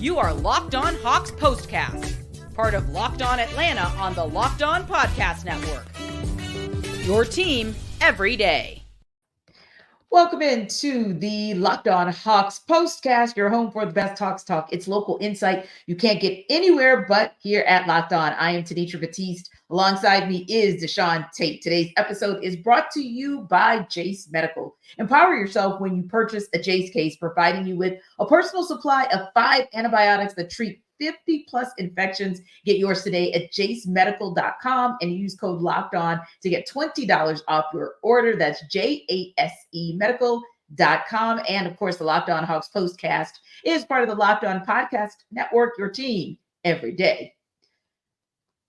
You are Locked On Hawks Postcast, part of Locked On Atlanta on the Locked On Podcast Network. Your team every day. Welcome into the Locked On Hawks Postcast, your home for the best Hawks talk. It's local insight you can't get anywhere but here at Locked On. I am Tenitra, Batiste. Alongside me is DeShaun, Tate. Today's episode is brought to you by Jase Medical. Empower yourself when you purchase a Jase case, providing you with a personal supply of 5 antibiotics that treat 50 plus infections. Get yours today at jasemedical.com and use code Locked On to get $20 off your order. That's JASE medical.com. And of course, the Locked On Hawks Postcast is part of the Locked On Podcast Network, your team every day.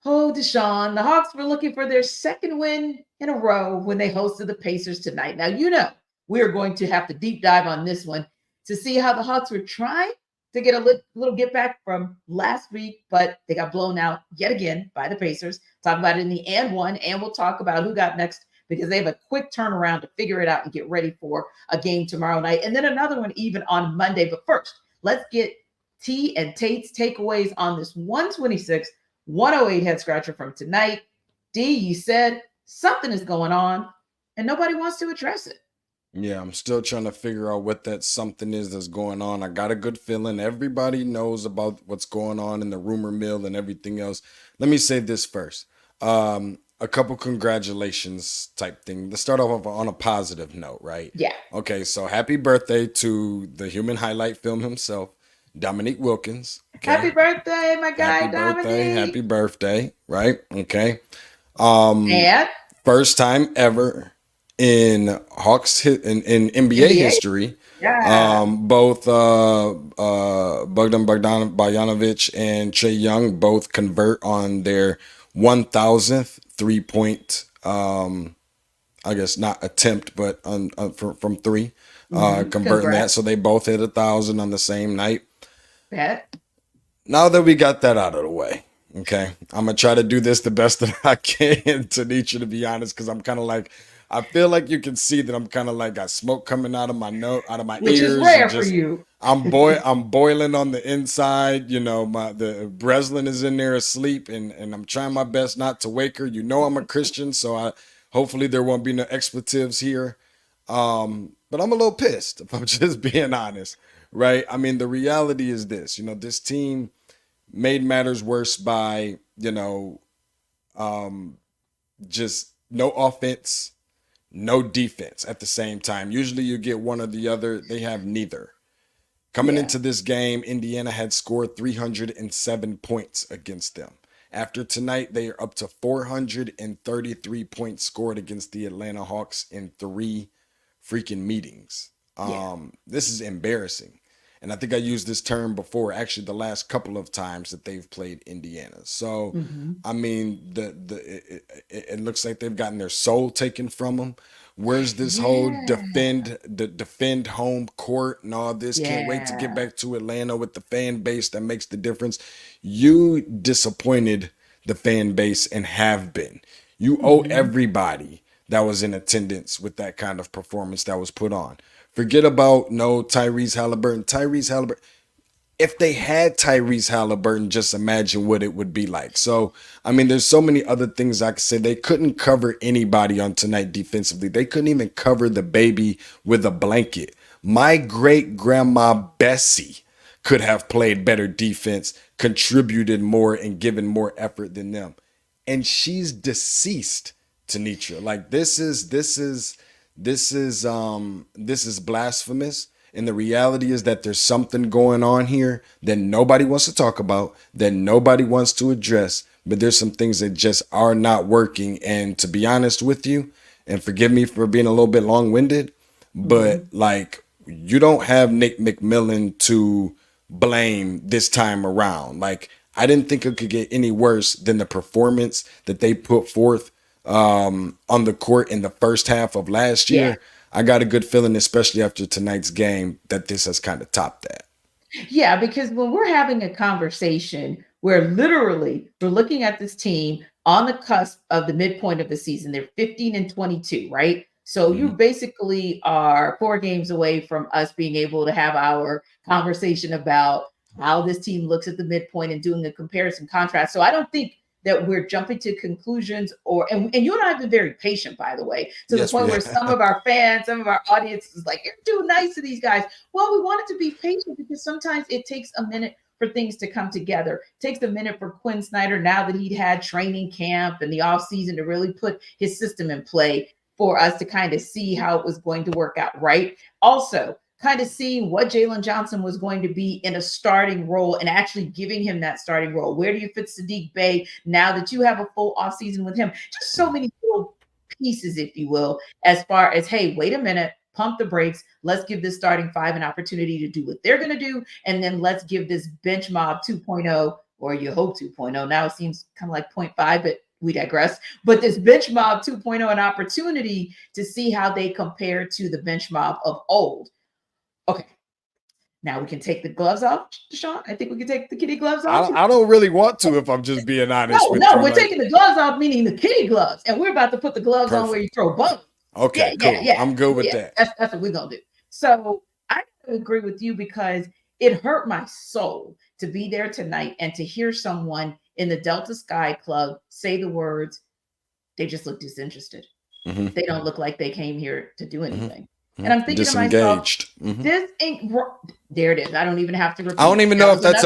Oh, DeShaun, the Hawks were looking for their second win in a row when they hosted the Pacers tonight. Now, you know, we're going to have to deep dive on this one to see how the Hawks were trying to get a little get back from last week, but they got blown out yet again by the Pacers. Talk about it in the and one, and we'll talk about who got next because they have a quick turnaround to figure it out and get ready for a game tomorrow night. And then another one even on Monday. But first, let's get T and Tate's takeaways on this 126-108 head scratcher from tonight. D, you said something is going on and nobody wants to address it. Yeah, I'm still trying to figure out what that something is that's going on. I got a good feeling everybody knows about what's going on in the rumor mill and everything else. Let me say this first. A couple congratulations type thing. Let's start off on a positive note, right? Yeah. Okay, so happy birthday to the human highlight film himself, Dominique Wilkins. Okay? Happy birthday, my guy, happy Dominique. happy birthday, right? Okay. And first time ever in Hawks in NBA history. Yeah. Both Bogdan Bogdanovic and Trae Young both convert on their 1,000th 3-point I guess not attempt, but from three, converting Congrats. that. So they both hit 1,000 on the same night. Bet. Now that we got that out of the way, okay, I'm gonna try to do this the best that I can, Tenitra, to be honest, because I'm kind of like, I feel like you can see that I'm kind of like got smoke coming out of my Which ears. is rare for you. I'm boiling on the inside. You know, the Breslin is in there asleep, and I'm trying my best not to wake her. You know, I'm a Christian, so hopefully there won't be no expletives here. But I'm a little pissed, if I'm just being honest, right? I mean, the reality is this. You know, this team made matters worse by, you know, just no offense, no defense at the same time. Usually you get one or the other. They have neither. Coming into this game, Indiana had scored 307 points against them. After tonight, they are up to 433 points scored against the Atlanta Hawks in 3 freaking meetings. This is embarrassing. And I think I used this term before, actually the last couple of times that they've played Indiana. So, I mean, it looks like they've gotten their soul taken from them. Where's this whole defend home court and all this? Can't wait to get back to Atlanta with the fan base that makes the difference. You disappointed the fan base and have been. You owe everybody that was in attendance with that kind of performance that was put on. Forget about Tyrese Haliburton. If they had Tyrese Haliburton, just imagine what it would be like. So, I mean, there's so many other things I could say. They couldn't cover anybody on tonight defensively. They couldn't even cover the baby with a blanket. My great-grandma Bessie could have played better defense, contributed more, and given more effort than them. And she's deceased, Tenitra. Like, this is blasphemous. And the reality is that there's something going on here that nobody wants to talk about, that nobody wants to address, but there's some things that just are not working. And to be honest with you, and forgive me for being a little bit long-winded, but like, you don't have Nick McMillan to blame this time around. Like, I didn't think it could get any worse than the performance that they put forth on the court in the first half of last year. I got a good feeling, especially after tonight's game, that this has kind of topped that. Yeah, because when we're having a conversation where literally we're looking at this team on the cusp of the midpoint of the season, they're 15-22, right? So you basically are 4 games away from us being able to have our conversation about how this team looks at the midpoint and doing a comparison contrast. So I don't think that we're jumping to conclusions and you and I have been very patient, by the way, to the point where some of our fans, some of our audience is like, you're too nice to these guys. Well, we wanted to be patient because sometimes it takes a minute for things to come together. It takes a minute for Quinn Snyder, now that he'd had training camp and the offseason, to really put his system in play for us to kind of see how it was going to work out, right? Also, kind of seeing what Jalen Johnson was going to be in a starting role and actually giving him that starting role. Where do you fit Saddiq Bey now that you have a full offseason with him? Just so many little pieces, if you will, as far as, hey, wait a minute, pump the brakes. Let's give this starting five an opportunity to do what they're going to do. And then let's give this bench mob 2.0, or you hope 2.0. Now it seems kind of like 0.5, but we digress. But this bench mob 2.0, an opportunity to see how they compare to the bench mob of old. Okay, now we can take the gloves off, DeShaun. I think we can take the kitty gloves off. I don't really want to, if I'm just being honest with you. No, we're taking the gloves off, meaning the kitty gloves, and we're about to put the gloves on where you throw bones. Okay, cool. Yeah. I'm good with that. That's what we're going to do. So I agree with you because it hurt my soul to be there tonight and to hear someone in the Delta Sky Club say the words, they just look disinterested. Mm-hmm. They don't look like they came here to do anything. Mm-hmm. And I'm thinking to myself, this ain't, there it is. I don't even have to repeat. I don't even know if that's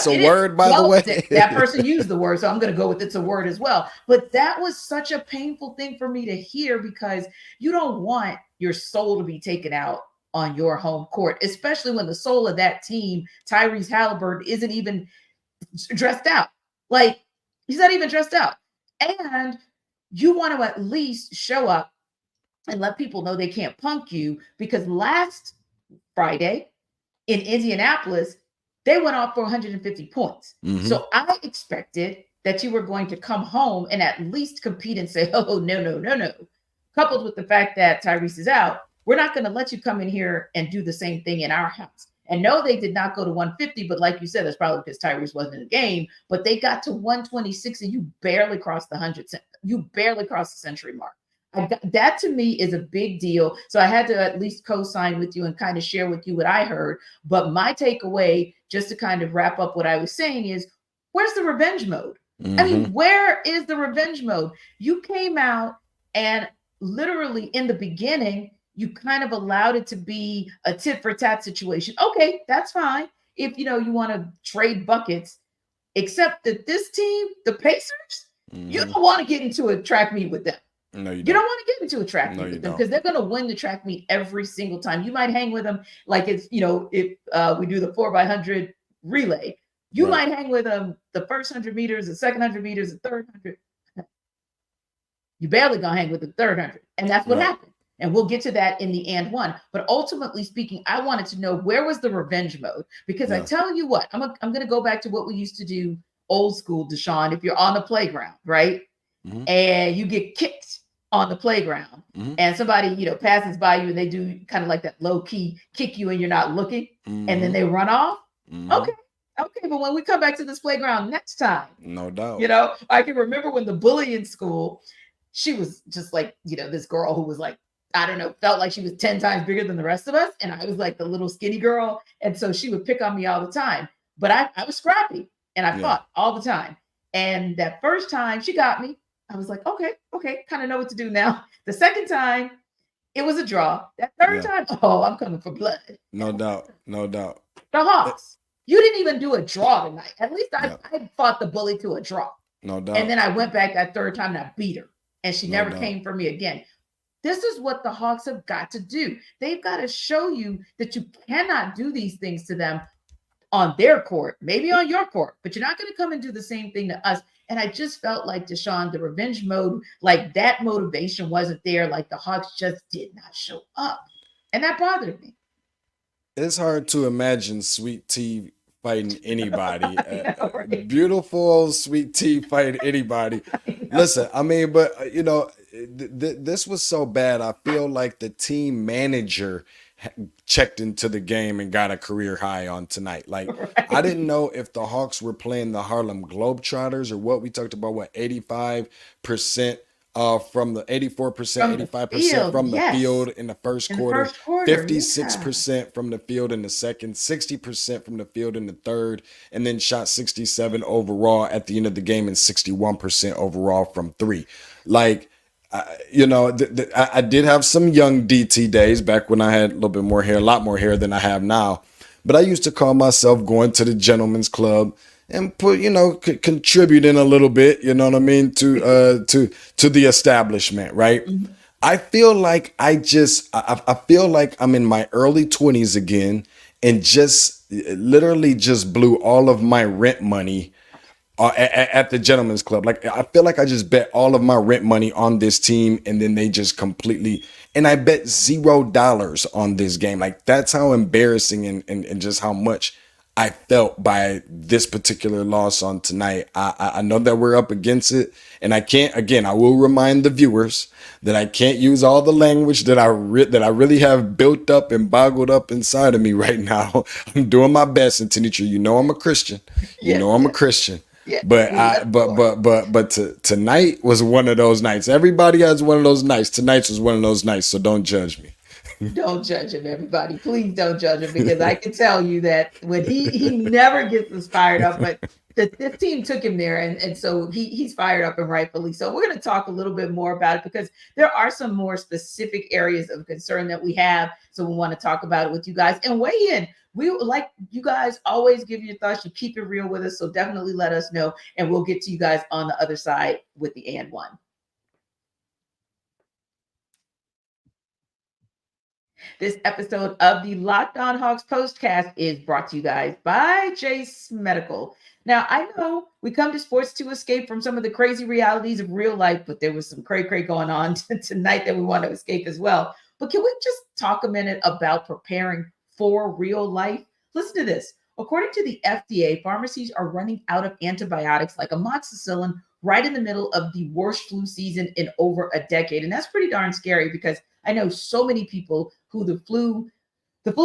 a word, by the way. That person used the word, so I'm going to go with it's a word as well. But that was such a painful thing for me to hear, because you don't want your soul to be taken out on your home court, especially when the soul of that team, Tyrese Haliburton, isn't even dressed out. Like, he's not even dressed out. And you want to at least show up and let people know they can't punk you, because last Friday in Indianapolis, they went off for 150 points. Mm-hmm. So I expected that you were going to come home and at least compete and say, oh, no. Coupled with the fact that Tyrese is out, we're not going to let you come in here and do the same thing in our house. And no, they did not go to 150, but like you said, that's probably because Tyrese wasn't in the game, but they got to 126 and you barely crossed the 100. You barely crossed the century mark. That to me is a big deal. So I had to at least co-sign with you and kind of share with you what I heard. But my takeaway, just to kind of wrap up what I was saying, is where's the revenge mode? Mm-hmm. I mean, where is the revenge mode? You came out and literally in the beginning, you kind of allowed it to be a tit for tat situation. Okay, that's fine. If you want to trade buckets, except that this team, the Pacers, you don't want to get into a track meet with them. No, you don't want to get into a track meet with them, because they're going to win the track meet every single time. You might hang with them like it's, if we do the 4x100 relay, you might hang with them the first 100 meters, the second 100 meters, the third 100. You barely going to hang with the third 100. And that's what happened. And we'll get to that in the and one. But ultimately speaking, I wanted to know, where was the revenge mode? Because I tell you what, I'm going to go back to what we used to do old school, DeShaun. If you're on the playground, right? Mm-hmm. And you get kicked on the playground, and somebody, passes by you and they do kind of like that low key kick you and you're not looking, and then they run off. Okay. But when we come back to this playground next time, no doubt, I can remember when the bully in school, she was just like, this girl who was like, I don't know, felt like she was 10 times bigger than the rest of us. And I was like the little skinny girl. And so she would pick on me all the time, but I was scrappy and I fought all the time. And that first time she got me, I was like, okay, kind of know what to do now. The second time, it was a draw. That third time, I'm coming for blood. No doubt. The Hawks, you didn't even do a draw tonight. At least I fought the bully to a draw. No doubt. And then I went back that third time and I beat her. And she never came for me again. This is what the Hawks have got to do. They've got to show you that you cannot do these things to them on their court, maybe on your court, but you're not going to come and do the same thing to us. And I just felt like, DeShaun, the revenge mode, like that motivation wasn't there. Like the Hawks just did not show up. And that bothered me. It's hard to imagine Sweet Tea fighting anybody. Beautiful Sweet Tea fighting anybody. Listen, I mean, but, this was so bad. I feel like the team manager checked into the game and got a career high on tonight. Like, I didn't know if the Hawks were playing the Harlem Globetrotters or what. We talked about 85% from the 84%, From the 85% field, from the yes. field in the first In the quarter, first quarter, 56% from the field in the second, 60% from the field in the third, and then shot 67 overall at the end of the game and 61% overall from three. Like, I did have some young DT days back when I had a little bit more hair, a lot more hair than I have now. But I used to call myself going to the gentleman's club and contributing a little bit, you know what I mean, to the establishment, right? Mm-hmm. I feel like I feel like I'm in my early 20s again and just literally just blew all of my rent money at the gentleman's club. Like, I feel like I just bet all of my rent money on this team, and then they just completely, and I bet $0 on this game. Like, that's how embarrassing and just how much I felt by this particular loss on tonight. I know that we're up against it, and I can't, again, I will remind the viewers that I can't use all the language that I really have built up and boggled up inside of me right now. I'm doing my best, and Tenitra, you know I'm a Christian. You know I'm a Christian. Yeah, But tonight was one of those nights. Everybody has one of those nights. Tonight's was one of those nights, so don't judge me. Don't judge him, everybody. Please don't judge him, because I can tell you that when he never gets us fired up, but this team took him there, and so he's fired up, and rightfully so. We're going to talk a little bit more about it because there are some more specific areas of concern that we have, so we want to talk about it with you guys and weigh in. We like you guys always give your thoughts. You keep it real with us, so definitely let us know, and we'll get to you guys on the other side with the and one. This episode of the Locked On Hawks Postcast is brought to you guys by Jace Medical. Now, I know we come to sports to escape from some of the crazy realities of real life, but there was some cray-cray going on tonight that we want to escape as well. But can we just talk a minute about preparing for real life? Listen to this. According to the FDA, pharmacies are running out of antibiotics like amoxicillin right in the middle of the worst flu season in over a decade. And that's pretty darn scary, because I know so many people who the flu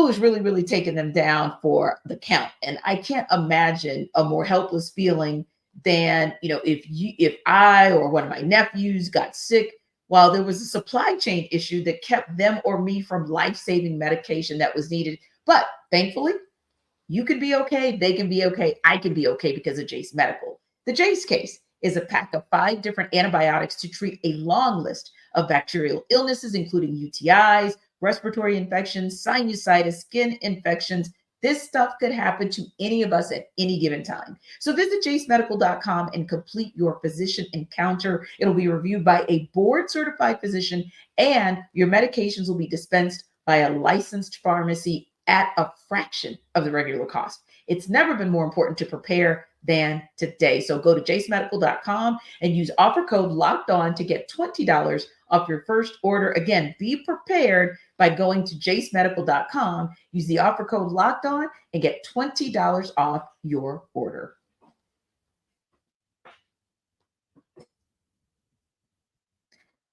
is really, really taking them down for the count. And I can't imagine a more helpless feeling than, if I or one of my nephews got sick while there was a supply chain issue that kept them or me from life-saving medication that was needed. But thankfully, you can be okay. They can be okay. I can be okay because of Jace Medical. The Jace case is a pack of 5 different antibiotics to treat a long list of bacterial illnesses, including UTIs, respiratory infections, sinusitis, skin infections. This stuff could happen to any of us at any given time. So visit jacemedical.com and complete your physician encounter. It'll be reviewed by a board-certified physician, and your medications will be dispensed by a licensed pharmacy at a fraction of the regular cost. It's never been more important to prepare than today. So go to jacemedical.com and use offer code LOCKEDON to get $20 off your first order. Again, be prepared by going to jacemedical.com, use the offer code LOCKEDON, and get $20 off your order.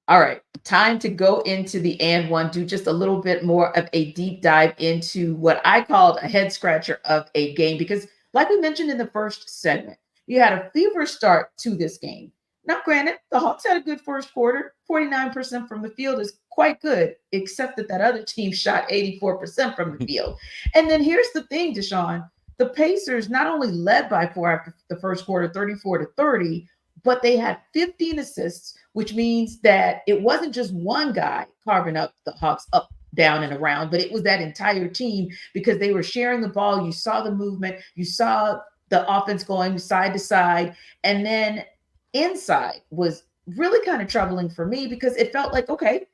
All right, time to go into the and one, do just a little bit more of a deep dive into what I called a head scratcher of a game, because like we mentioned in the first segment, you had a fever start to this game. Now, granted, the Hawks had a good first quarter. 49% from the field is quite good, except that other team shot 84% from the field. And then here's the thing, DeShaun, the Pacers not only led by 4 after the first quarter, 34-30, but they had 15 assists, which means that it wasn't just one guy carving up the Hawks up, down, and around, but it was that entire team, because they were sharing the ball. You saw the movement, you saw the offense going side to side, and then inside was really kind of troubling for me, because it felt like, okay,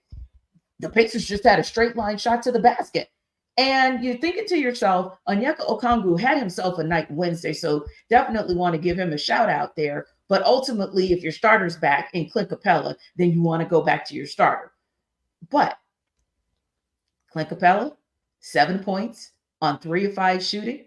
the Pacers just had a straight line shot to the basket. And you're thinking to yourself, Onyeka Okongwu had himself a night Wednesday, so definitely want to give him a shout out there. But ultimately, if your starter's back in Clint Capella, then you want to go back to your starter. But Clint Capella, 7 points on 3 of 5 shooting.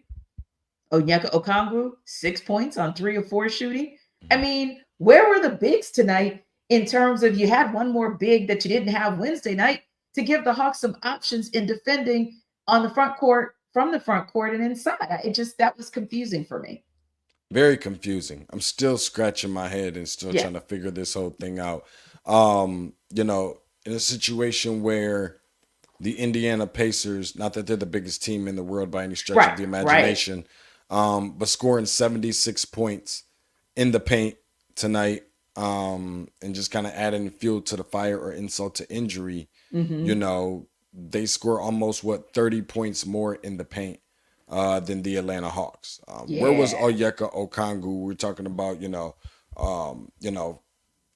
Onyeka Okongwu, 6 points on 3 of 4 shooting. I mean, where were the bigs tonight in terms of, you had one more big that you didn't have Wednesday night to give the Hawks some options in defending on the front court, from the front court and inside? That was confusing for me. Very confusing. I'm still scratching my head and still trying to figure this whole thing out. You know, in a situation where the Indiana Pacers, not that they're the biggest team in the world by any stretch of Right, the right. imagination, but scoring 76 points in the paint tonight, and just kind of adding fuel to the fire or insult to injury, you Mm-hmm. know, they score almost 30 points more in the paint than the Atlanta Hawks. Where was Yeah. Onyeka Okongwu? We're talking about,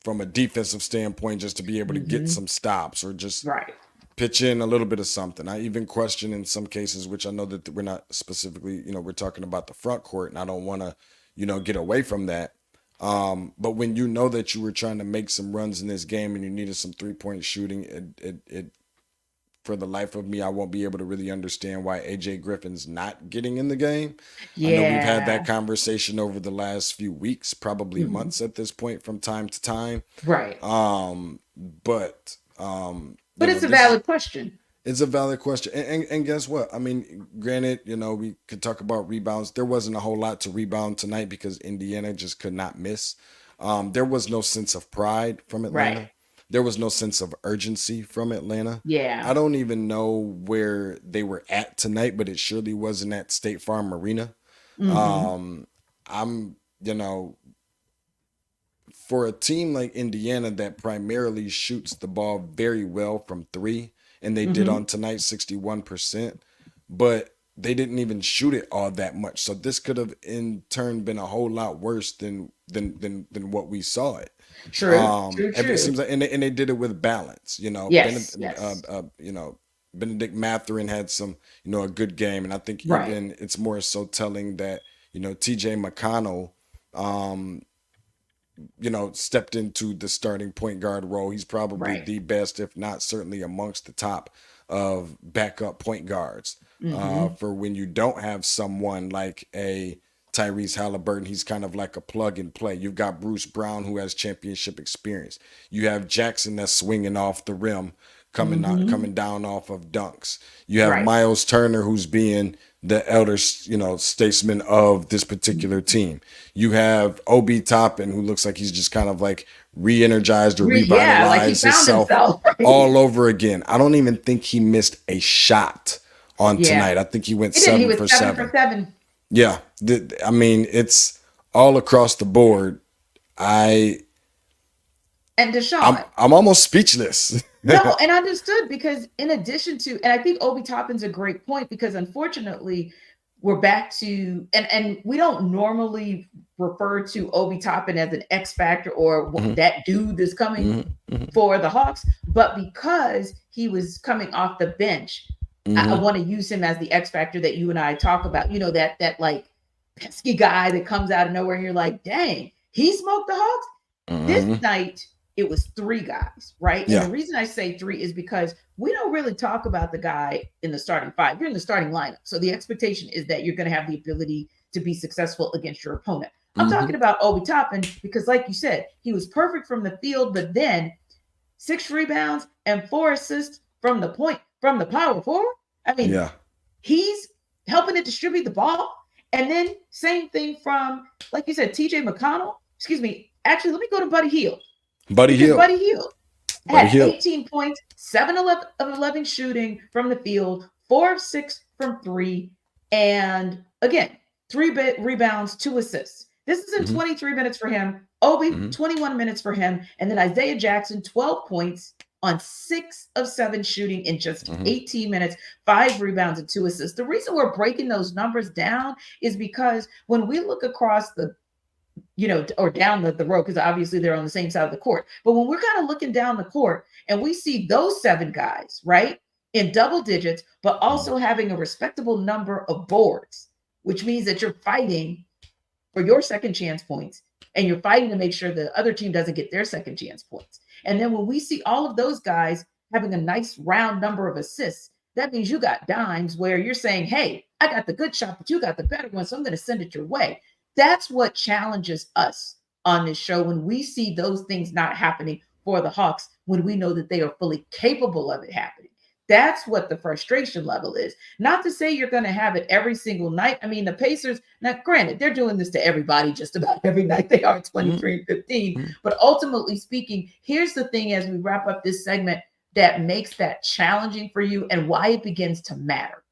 from a defensive standpoint, just to be able to get Mm-hmm. some stops or just Right. pitch in a little bit of something. I even question in some cases, which I know that we're not specifically, we're talking about the front court, and I don't want to, get away from that. But when you know that you were trying to make some runs in this game and you needed some 3-point shooting, it for the life of me, I won't be able to really understand why AJ Griffin's not getting in the game. I know we've had that Yeah. conversation over the last few weeks, probably Mhm. months at this point from time to time. Right. But But it's a this is valid question. it's a valid question. And guess what? I mean, granted, we could talk about rebounds. There wasn't a whole lot to rebound tonight because Indiana just could not miss. There was no sense of pride from Right. Atlanta. There was no sense of urgency from Atlanta. I Yeah. don't even know where they were at tonight, but it surely wasn't at State Farm Arena. Mm-hmm. I'm, for a team like Indiana that primarily shoots the ball very well from three, and they did Mm-hmm. on tonight 61%, but they didn't even shoot it all that much. So this could have in turn been a whole lot worse than what we saw it. True. True. It True. seems like, and they did it with balance. Yes. Yes. Benedict Mathurin had some, a good game, and I think Right. even it's more so telling that TJ McConnell, um, stepped into the starting point guard role. He's probably Right. the best, if not certainly amongst the top of backup point guards. Mm-hmm. For when you don't have someone like a Tyrese Haliburton, he's kind of like a plug and play. You've got Bruce Brown, who has championship experience. You have Jackson that's swinging off the rim, Mm-hmm. coming down off of dunks. You have Right. Miles Turner, who's being the elder, statesman of this particular team. You have Obi Toppin, who looks like he's just kind of like re-energized or Yeah. Like he revitalized found himself himself. Right. all over again. I don't even think he missed a shot on Yeah. tonight. I think he went He did. He seven was for 7 for seven. 7. Yeah, I mean, it's all across the board. I And I'm DeShaun. I'm almost speechless. No, and understood because in addition to, and I think Obi Toppin's a great point because unfortunately we're back to, and we don't normally refer to Obi Toppin as an X factor or Mhm, that dude that's coming mhm, mhm, for the Hawks, but because he was coming off the bench, I mhm, want to use him as the X factor that you and I talk about. That like pesky guy that comes out of nowhere and you're like, dang, he smoked the Hawks. This mhm. night, it was 3 guys, right? And the Yeah. reason I say 3 is because we don't really talk about the guy in the starting 5. You're in the starting lineup. So the expectation is that you're going to have the ability to be successful against your opponent. I'm talking Mhm, about Obi Toppin because, like you said, he was perfect from the field, but then 6 rebounds and 4 assists from the point, from the power forward. I mean, yeah. he's helping to distribute the ball. And then same thing from, like you said, TJ McConnell. Excuse me. Actually, let me go to Buddy Hield Buddy because Hield. Buddy Hield Buddy had Hield. 18 points, 7 of 11 shooting from the field, 4 of 6 from 3, and again, 3 rebounds, 2 assists. This is in Mhm, 23 minutes for him. Obi, mhm, 21 minutes for him. And then Isaiah Jackson, 12 points on 6 of 7 shooting in just mhm, 18 minutes, 5 rebounds and 2 assists. The reason we're breaking those numbers down is because when we look across the or down the road, because obviously they're on the same side of the court. But when we're kind of looking down the court and we see those 7 guys, right, in double digits, but mhm, also having a respectable number of boards, which means that you're fighting for your second chance points and you're fighting to make sure the other team doesn't get their second chance points. And then when we see all of those guys having a nice round number of assists, that means you got dimes where you're saying, hey, I got the good shot, but you got the better one, so I'm going to send it your way. That's what challenges us on this show when we see those things not happening for the Hawks, when we know that they are fully capable of it happening. That's what the frustration level is. Not to say you're going to have it every single night. I mean, the Pacers, now granted, they're doing this to everybody just about every night. They are 23-15. But ultimately speaking, here's the thing as we wrap up this segment that makes that challenging for you and why it begins to matter.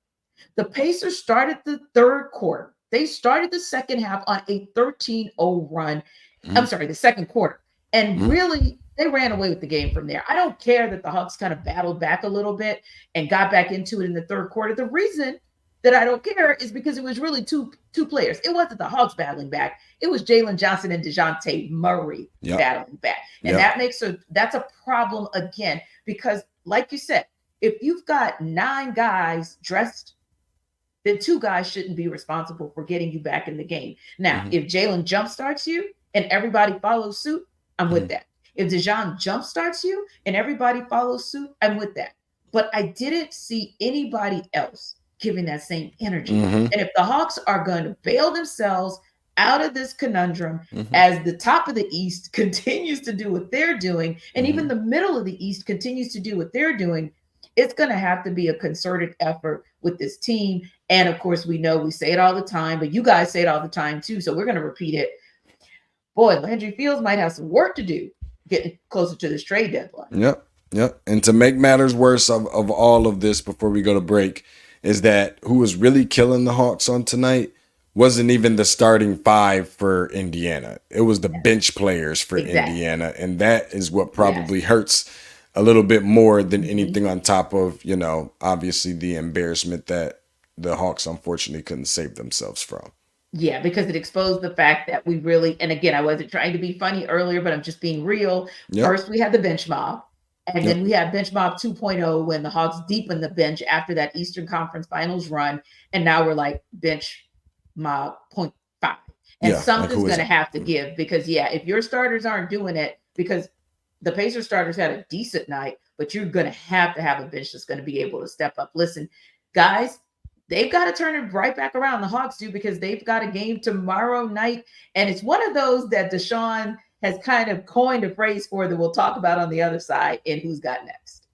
The Pacers started the third quarter. They started the second half on a 13-0 run. I'm sorry, the second quarter. And really, they ran away with the game from there. I don't care that the Hawks kind of battled back a little bit and got back into it in the third quarter. The reason that I don't care is because it was really two players. It wasn't the Hawks battling back. It was Jalen Johnson and DeJounte Murray battling back. And that's a problem again, because like you said, if you've got 9 guys dressed, then 2 guys shouldn't be responsible for getting you back in the game. Now, if Jalen jumpstarts you and everybody follows suit, I'm with that. If DeShaun jumpstarts you and everybody follows suit, I'm with that. But I didn't see anybody else giving that same energy. And if the Hawks are going to bail themselves out of this conundrum as the top of the East continues to do what they're doing, and even the middle of the East continues to do what they're doing, it's going to have to be a concerted effort with this team. And of course, we know we say it all the time, but you guys say it all the time too. So we're going to repeat it. Boy, Landry Fields might have some work to do getting closer to this trade deadline. Yep. And to make matters worse of all of this before we go to break is that who was really killing the Hawks on tonight wasn't even the starting 5 for Indiana. It was the bench players for Indiana. And that is what probably hurts a little bit more than anything on top of, obviously the embarrassment that the Hawks unfortunately couldn't save themselves from. Yeah, because it exposed the fact that we really, and again, I wasn't trying to be funny earlier, but I'm just being real. First, we had the bench mob, and then we had bench mob 2.0 when the Hawks deepened the bench after that Eastern Conference Finals run. And now we're like bench mob 0.5. And something's going to have to give because, if your starters aren't doing it, because the Pacers starters had a decent night, but you're going to have a bench that's going to be able to step up. Listen, guys, they've got to turn it right back around. The Hawks do, because they've got a game tomorrow night. And it's one of those that DeShaun has kind of coined a phrase for that we'll talk about on the other side in Who's Got Next.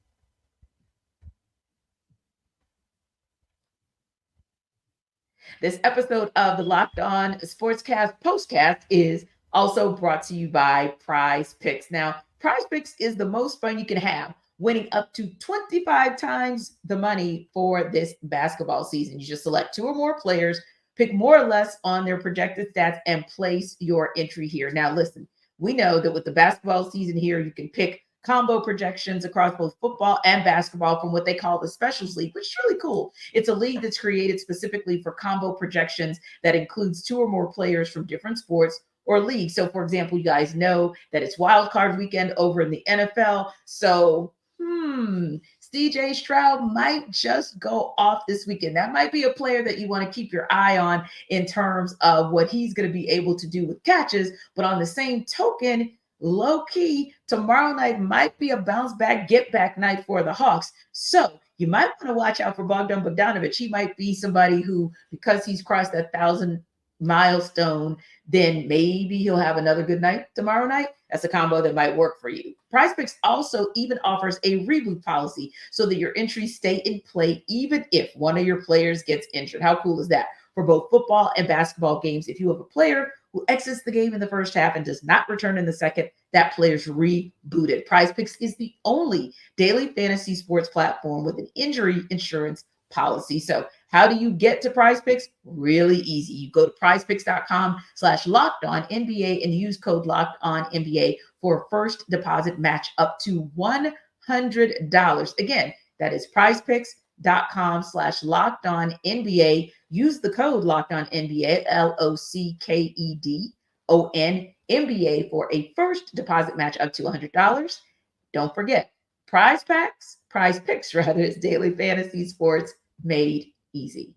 This episode of the Locked On Sportscast Postcast is also brought to you by Prize Picks. Now, Prize Picks is the most fun you can have, winning up to 25 times the money for this basketball season. You just select 2 or more players, pick more or less on their projected stats, and place your entry here. Now, listen, we know that with the basketball season here, you can pick combo projections across both football and basketball from what they call the Specials League, which is really cool. It's a league that's created specifically for combo projections that includes 2 or more players from different sports or leagues. So, for example, you guys know that it's wild card weekend over in the NFL. So, CJ Stroud might just go off this weekend. That might be a player that you want to keep your eye on in terms of what he's going to be able to do with catches. But on the same token, low key, tomorrow night might be a bounce back, get back night for the Hawks. So you might want to watch out for Bogdan Bogdanovic. He might be somebody who, because he's crossed that 1,000 milestone, then maybe he'll have another good night tomorrow night. That's a combo that might work for you. PrizePicks also even offers a reboot policy so that your entries stay in play even if one of your players gets injured. How cool is that? For both football and basketball games, if you have a player who exits the game in the first half and does not return in the second, that player's rebooted. PrizePicks is the only daily fantasy sports platform with an injury insurance policy. So how do you get to PrizePicks? Really easy. You go to prizepicks.com/lockedonnba and use code LOCKEDONNBA for a first deposit match up to $100. Again, that is prizepicks.com/lockedonnba. Use the code LOCKEDONNBA, LOCKEDONNBA for a first deposit match up to $100. Don't forget, PrizePicks is daily fantasy sports made easy.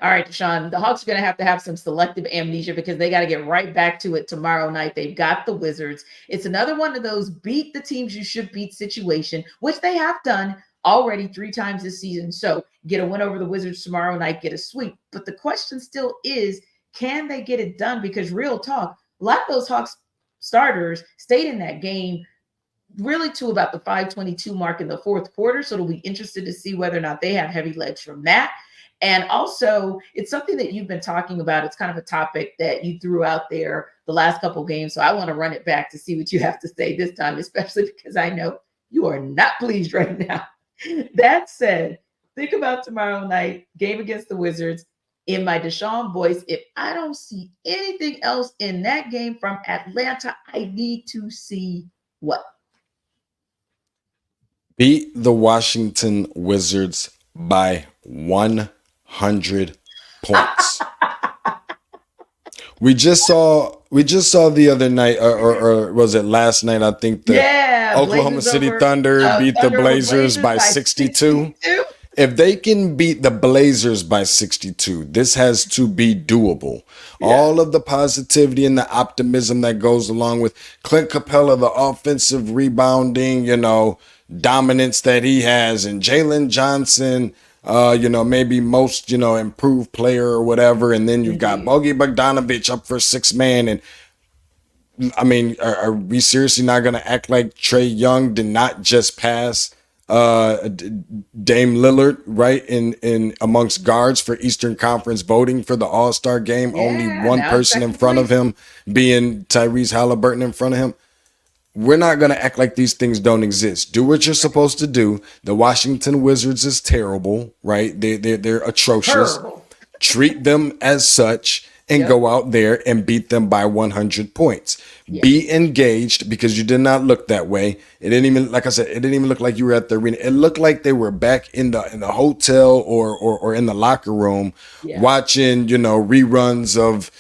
All right, DeShaun, the Hawks are going to have some selective amnesia because they got to get right back to it tomorrow night. They've got the Wizards. It's another one of those beat the teams you should beat situation, which they have done already 3 times this season. So get a win over the Wizards tomorrow night, get a sweep. But the question still is, can they get it done? Because real talk, a lot of those Hawks starters stayed in that game really to about the 5:22 mark in the fourth quarter. So it'll be interested to see whether or not they have heavy legs from that. And also, it's something that you've been talking about. It's kind of a topic that you threw out there the last couple of games. So I want to run it back to see what you have to say this time, especially because I know you are not pleased right now. That said, think about tomorrow night, game against the Wizards. In my DeShaun voice, if I don't see anything else in that game from Atlanta, I need to see what? Beat the Washington Wizards by 100 points. We just saw the other night, or was it last night? I think the Oklahoma City Thunder beat the Blazers by 62. If they can beat the Blazers by 62, this has to be doable. Yeah. All of the positivity and the optimism that goes along with Clint Capella, the offensive rebounding, dominance that he has, and Jalen Johnson, maybe most, improved player or whatever. And then you've got Bogey Bogdanovic up for sixth man. And I mean, are we seriously not going to act like Trae Young did not just pass Dame Lillard, right, in amongst guards for Eastern Conference voting for the All-Star game? Yeah, only one person in front of him being Tyrese Haliburton in front of him. We're not going to act like these things don't exist. Do what you're supposed to do. The Washington Wizards is terrible, right? They're atrocious. Terrible. Treat them as such and go out there and beat them by 100 points. Yep. Be engaged, because you did not look that way. It didn't even, like I said, it didn't even look like you were at the arena. It looked like they were back in the hotel or in the locker room watching, reruns of,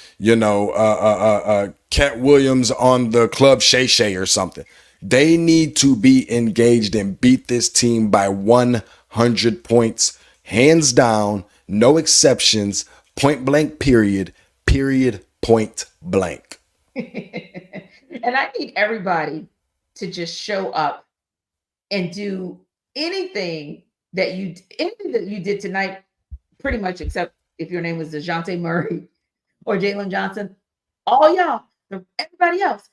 Katt Williams on the Club Shay Shay or something. They need to be engaged and beat this team by 100 points, hands down, no exceptions, point blank, period, point blank. And I need everybody to just show up and do anything that you did tonight, pretty much, except if your name was DeJounte Murray or Jalen Johnson. All y'all, everybody else,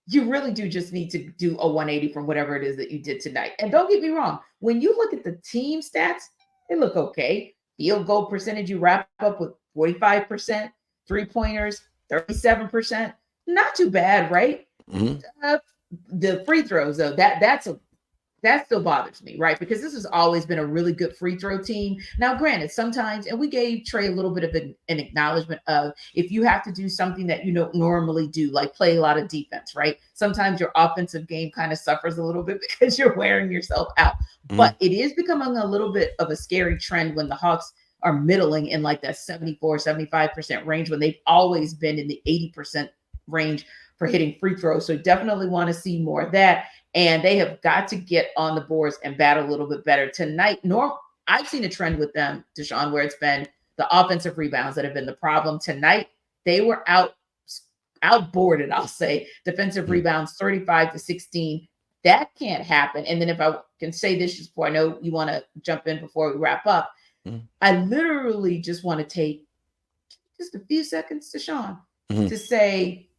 you really do just need to do a 180 from whatever it is that you did tonight. And don't get me wrong, when you look at the team stats, they look okay. Field goal percentage, you wrap up with 45%, 3-pointers, 37%. Not too bad, right? Mm-hmm. The free throws, though, that still bothers me, right? Because this has always been a really good free throw team. Now, granted, sometimes, and we gave Trae a little bit of an acknowledgement of, if you have to do something that you don't normally do, like play a lot of defense, right? Sometimes your offensive game kind of suffers a little bit because you're wearing yourself out. Mm-hmm. But it is becoming a little bit of a scary trend when the Hawks are middling in like that 74-75% range, when they've always been in the 80% range for hitting free throws. So definitely want to see more of that. And they have got to get on the boards and battle a little bit better tonight. I've seen a trend with them, DeShaun, where it's been the offensive rebounds that have been the problem. Tonight, they were outboarded, I'll say. Defensive rebounds, 35-16. That can't happen. And then if I can say this just before, I know you want to jump in before we wrap up. I literally just want to take just a few seconds, DeShaun, to say,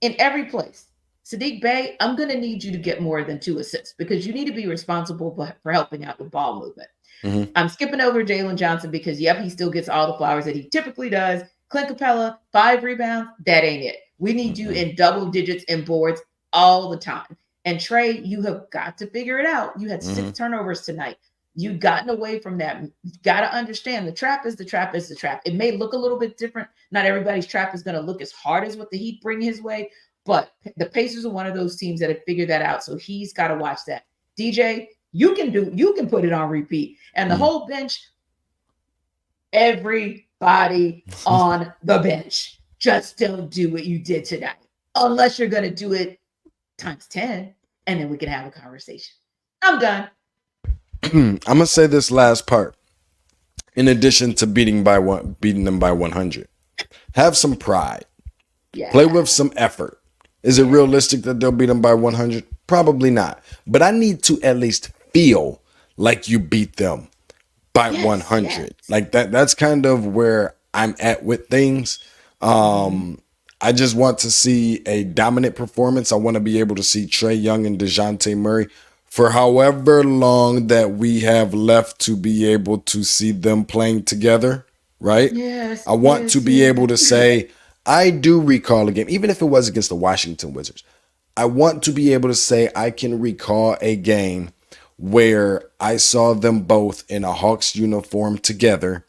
in every place, Saddiq Bey, I'm going to need you to get more than 2 assists, because you need to be responsible for helping out with ball movement. Mm-hmm. I'm skipping over Jalen Johnson because, he still gets all the flowers that he typically does. Clint Capella, 5 rebounds, that ain't it. We need you in double digits in boards all the time. And Trae, you have got to figure it out. You had 6 turnovers tonight. You've gotten away from that. You've got to understand the trap is the trap is the trap. It may look a little bit different. Not everybody's trap is going to look as hard as what the Heat bring his way, but the Pacers are one of those teams that have figured that out. So he's got to watch that. DJ, you can put it on repeat. And the whole bench, everybody on the bench, just don't do what you did tonight. Unless you're going to do it times 10, and then we can have a conversation. I'm done. I'm gonna say this last part. In addition to beating them by 100, have some pride. Yeah. Play with some effort. Is it realistic that they'll beat them by 100? Probably not. But I need to at least feel like you beat them by 100. Yes. Like that. That's kind of where I'm at with things. I I just want to see a dominant performance. I want to be able to see Trae Young and DeJounte Murray for however long that we have left to be able to see them playing together, right? Yes. I want to be able to say, I do recall a game, even if it was against the Washington Wizards. I want to be able to say I can recall a game where I saw them both in a Hawks uniform together,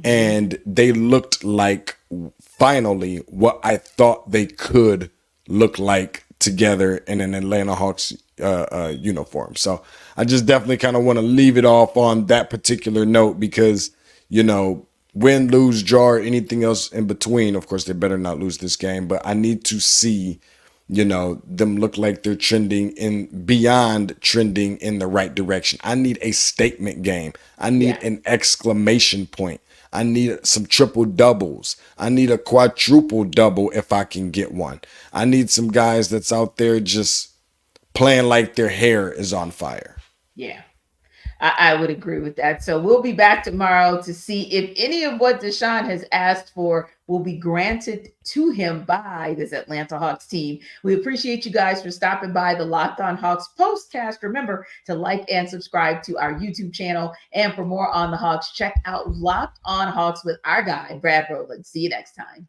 and they looked like finally what I thought they could look like together in an Atlanta Hawks uniform. So I just definitely kind of want to leave it off on that particular note because, win, lose, draw, or anything else in between. Of course, they better not lose this game, but I need to see, them look like they're beyond trending in the right direction. I need a statement game. I need an exclamation point. I need some triple doubles. I need a quadruple double if I can get one. I need some guys that's out there just playing like their hair is on fire. Yeah, I would agree with that. So we'll be back tomorrow to see if any of what DeShaun has asked for will be granted to him by this Atlanta Hawks team. We appreciate you guys for stopping by the Locked On Hawks postcast. Remember to like and subscribe to our YouTube channel. And for more on the Hawks, check out Locked On Hawks with our guy, Brad Rowland. See you next time.